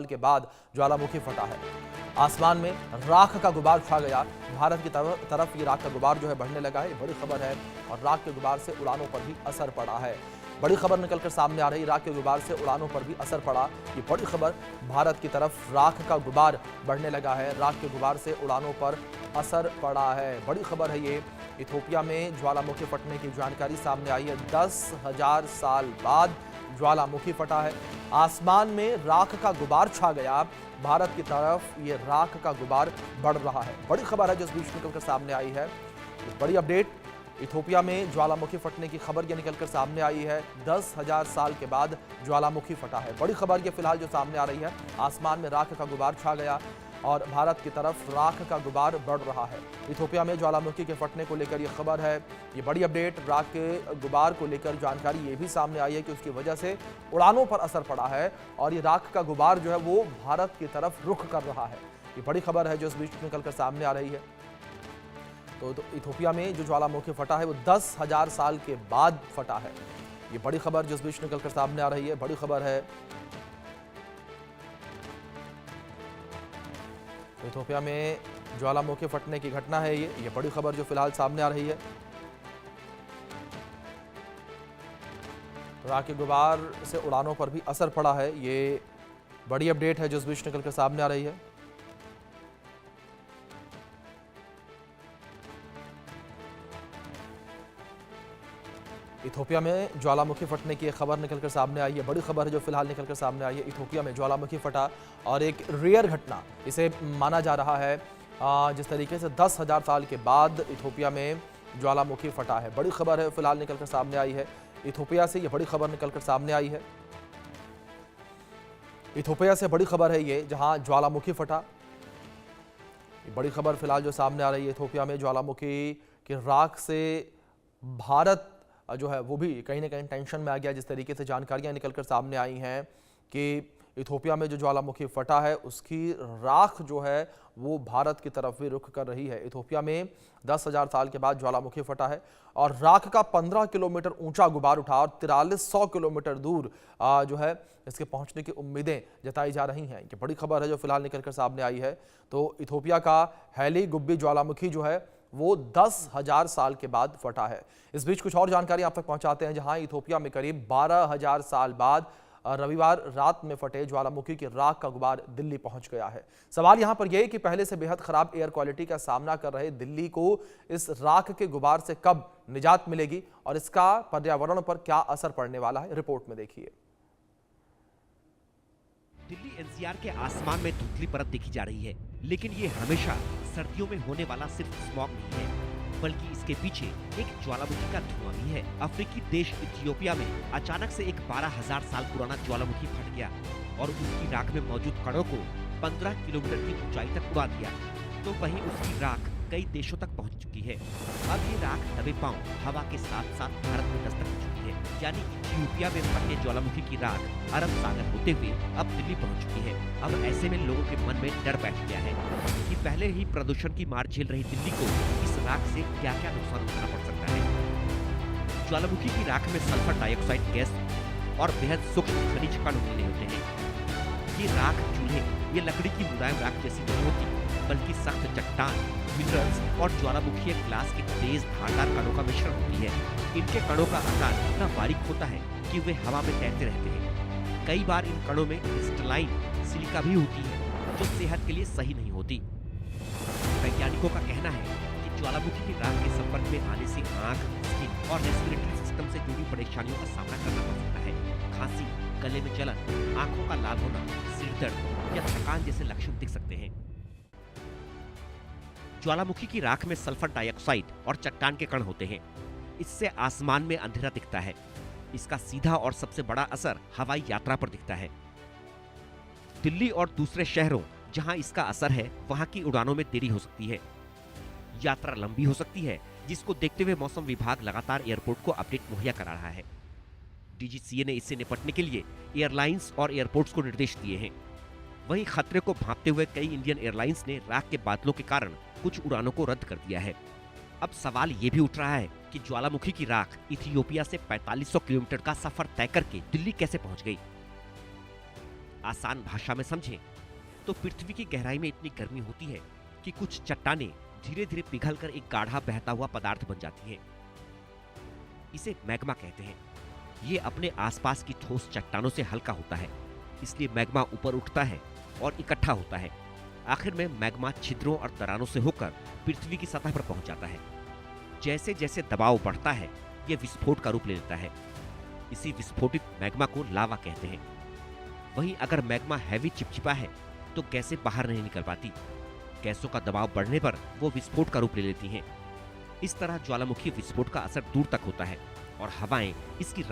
के बाद ज्वालामुखी फटा है। आसमान में राख का गुबार छा गया। भारत की तरफ ये राख का गुबार जो है बढ़ने लगा है, बड़ी खबर है। और राख के गुबार से उड़ानों पर भी असर पड़ा है। बड़ी खबर निकलकर सामने आ रही, राख के गुबार से उड़ानों पर भी असर पड़ा। ये बड़ी खबर, भारत की तरफ राख का गुबार बढ़ने लगा है, राख के गुबार से उड़ानों पर असर पड़ा है। बड़ी खबर है ये। इथोपिया में ज्वालामुखी फटने की जानकारी सामने आई है। 10,000 साल बाद ज्वालामुखी फटा है। आसमान में राख का गुबार छा गया। भारत की तरफ ये राख का गुबार बढ़ रहा है। बड़ी खबर है जो इस बीच निकलकर सामने आई है। बड़ी अपडेट, इथोपिया में ज्वालामुखी फटने की खबर ये निकलकर सामने आई है। 10,000 साल के बाद ज्वालामुखी फटा है। बड़ी खबर ये फिलहाल जो सामने आ रही है। आसमान में राख का गुबार छा गया और भारत की तरफ राख का गुबार बढ़ रहा है। इथोपिया में ज्वालामुखी के फटने को लेकर यह खबर है। ये बड़ी अपडेट, राख के गुबार को लेकर जानकारी ये भी सामने आई है कि उसकी वजह से उड़ानों पर असर पड़ा है और ये राख का गुबार जो है वो भारत की तरफ रुख कर रहा है। ये बड़ी खबर है जो इस बीच निकलकर सामने आ रही है। तो इथोपिया में जो ज्वालामुखी फटा है वो 10,000 साल के बाद फटा है। ये बड़ी खबर जो इस बीच निकलकर सामने आ रही है, बड़ी खबर है। इथोपिया में ज्वालामुखी फटने की घटना है ये बड़ी खबर जो फिलहाल सामने आ रही है। राख के गुबार से उड़ानों पर भी असर पड़ा है। ये बड़ी अपडेट है जो इस बीच निकलकर सामने आ रही है। इथोपिया में ज्वालामुखी फटने की एक खबर निकलकर सामने आई है। बड़ी खबर है जो फिलहाल निकलकर सामने आई है। इथोपिया में ज्वालामुखी फटा और एक रेयर घटना इसे माना जा रहा है। जिस तरीके से 10,000 साल के बाद इथोपिया में ज्वालामुखी फटा है। बड़ी खबर है फिलहाल निकलकर सामने आई है। इथोपिया से ये बड़ी खबर निकलकर सामने आई है। इथोपिया से बड़ी खबर है ये, जहां ज्वालामुखी फटा। बड़ी खबर फिलहाल जो सामने आ रही है, इथोपिया में ज्वालामुखी की राख से भारत जो है वो भी कहीं ना कहीं टेंशन में आ गया। जिस तरीके से जानकारियां निकलकर सामने आई हैं कि इथोपिया में जो ज्वालामुखी फटा है उसकी राख जो है वो भारत की तरफ भी रुख कर रही है। इथोपिया में 10,000 साल के बाद ज्वालामुखी फटा है और राख का 15 किलोमीटर ऊंचा गुबार उठा और 4300 किलोमीटर दूर जो है इसके पहुंचने की उम्मीदें जताई जा रही हैं। ये बड़ी खबर है जो फिलहाल निकलकर सामने आई है। तो इथोपिया का हैली गुब्बी ज्वालामुखी जो है वो 10,000 साल के बाद फटा है। इस बीच कुछ और जानकारी आप तक पहुंचाते हैं, जहां इथोपिया में करीब 12,000 साल बाद रविवार रात में फटे ज्वालामुखी की राख का गुबार दिल्ली पहुंच गया है। सवाल यहां पर यह है कि पहले से बेहद खराब एयर क्वालिटी का सामना कर रहे दिल्ली को इस राख के गुबार से कब निजात मिलेगी और इसका पर्यावरण पर क्या असर पड़ने वाला है, रिपोर्ट में देखिए। दिल्ली एनसीआर के आसमान में धुंधली परत दिखी जा रही है, लेकिन ये हमेशा सर्दियों में होने वाला सिर्फ स्मॉग नहीं है, बल्कि इसके पीछे एक ज्वालामुखी का धुआं भी है। अफ्रीकी देश इथियोपिया में अचानक से एक 12,000 साल पुराना ज्वालामुखी फट गया और उसकी राख में मौजूद कणों को 15 किलोमीटर की ऊंचाई तक उड़ा दिया। तो वहीं उसकी राख कई देशों तक पहुंच चुकी है। अब ये राख दबे पांव हवा के साथ साथ भारत में दस्तक दे चुकी है, यानी इथियोपिया में फटे ज्वालामुखी की राख अरब सागर होते हुए अब दिल्ली पहुंच चुकी है। अब ऐसे में लोगों के मन में डर बैठ गया है कि पहले ही प्रदूषण की मार झेल रही दिल्ली को इस राख से क्या-क्या नुकसान उठाना पड़ सकता है। ज्वालामुखी की राख में सल्फर डाइऑक्साइड गैस और बेहद सूक्ष्म खनिज कण मिले होते हैं। ये राख चूल्हे, ये लकड़ी की मुलायम राख जैसी नहीं होती, बल्कि सख्त चट्टान, मिनरल्स और ज्वालामुखी ग्लास के तेज धारदार कणों का मिश्रण होती है। इनके कणों का आकार इतना बारीक होता है कि वे हवा में तैरते रहते हैं। कई बार इन कणों में क्रिस्टलाइन सिलिका भी होती है, जो सेहत के लिए सही नहीं होती। वैज्ञानिकों का कहना है कि ज्वालामुखी की राख के संपर्क में आने से आंख, स्किन और रेस्पिरेटरी सिस्टम से जुड़ी परेशानियों का सामना करना पड़ सकता है। खांसी, गले में जलन, आंखों का लाल होना, सिर दर्द या थकान जैसे लक्षण दिख सकते हैं। ज्वालामुखी की राख में सल्फर डाइऑक्साइड और चट्टान के कण होते हैं। इससे आसमान में अंधेरा दिखता है। इसका सीधा और सबसे बड़ा असर हवाई यात्रा पर दिखता है। दिल्ली और दूसरे शहरों जहां इसका असर है, वहां की उड़ानों में देरी हो सकती है, यात्रा लंबी हो सकती है, जिसको देखते हुए मौसम विभाग लगातार एयरपोर्ट को अपडेट मुहैया करा रहा है। डीजीसीए ने इससे निपटने के लिए एयरलाइंस और एयरपोर्ट्स को निर्देश दिए हैं। वहीं खतरे को भांपते हुए कई इंडियन एयरलाइंस ने राख के बादलों के कारण कुछ उड़ानों को रद्द कर दिया है। अब सवाल ये भी उठ रहा है कि ज्वालामुखी की राख इथियोपिया से 4500 किलोमीटर का सफर तय करके दिल्ली कैसे पहुंच गई। आसान भाषा में समझें तो पृथ्वी की गहराई में इतनी गर्मी होती है कि कुछ चट्टानें धीरे धीरे पिघलकर एक गाढ़ा बहता हुआ पदार्थ बन जाती हैं। इसे मैग्मा कहते हैं। ये अपने आसपास की ठोस चट्टानों से हल्का होता है, इसलिए मैग्मा ऊपर उठता है और इकट्ठा होता है। आखिर में मैग्मा छिद्रों और दरारों से होकर पृथ्वी की सतह पर पहुंच जाता है। जैसे जैसे दबाव बढ़ता है, यह विस्फोट का रूप ले लेता है। इसी विस्फोटित मैग्मा को लावा कहते हैं। वहीं अगर मैग्मा हैवी चिपचिपा है तो गैसें बाहर नहीं निकल पाती। गैसों का दबाव बढ़ने पर वो विस्फोट का रूप ले लेती हैं। इस तरह ज्वालामुखी विस्फोट का असर दूर तक होता है और हवाएं इसकी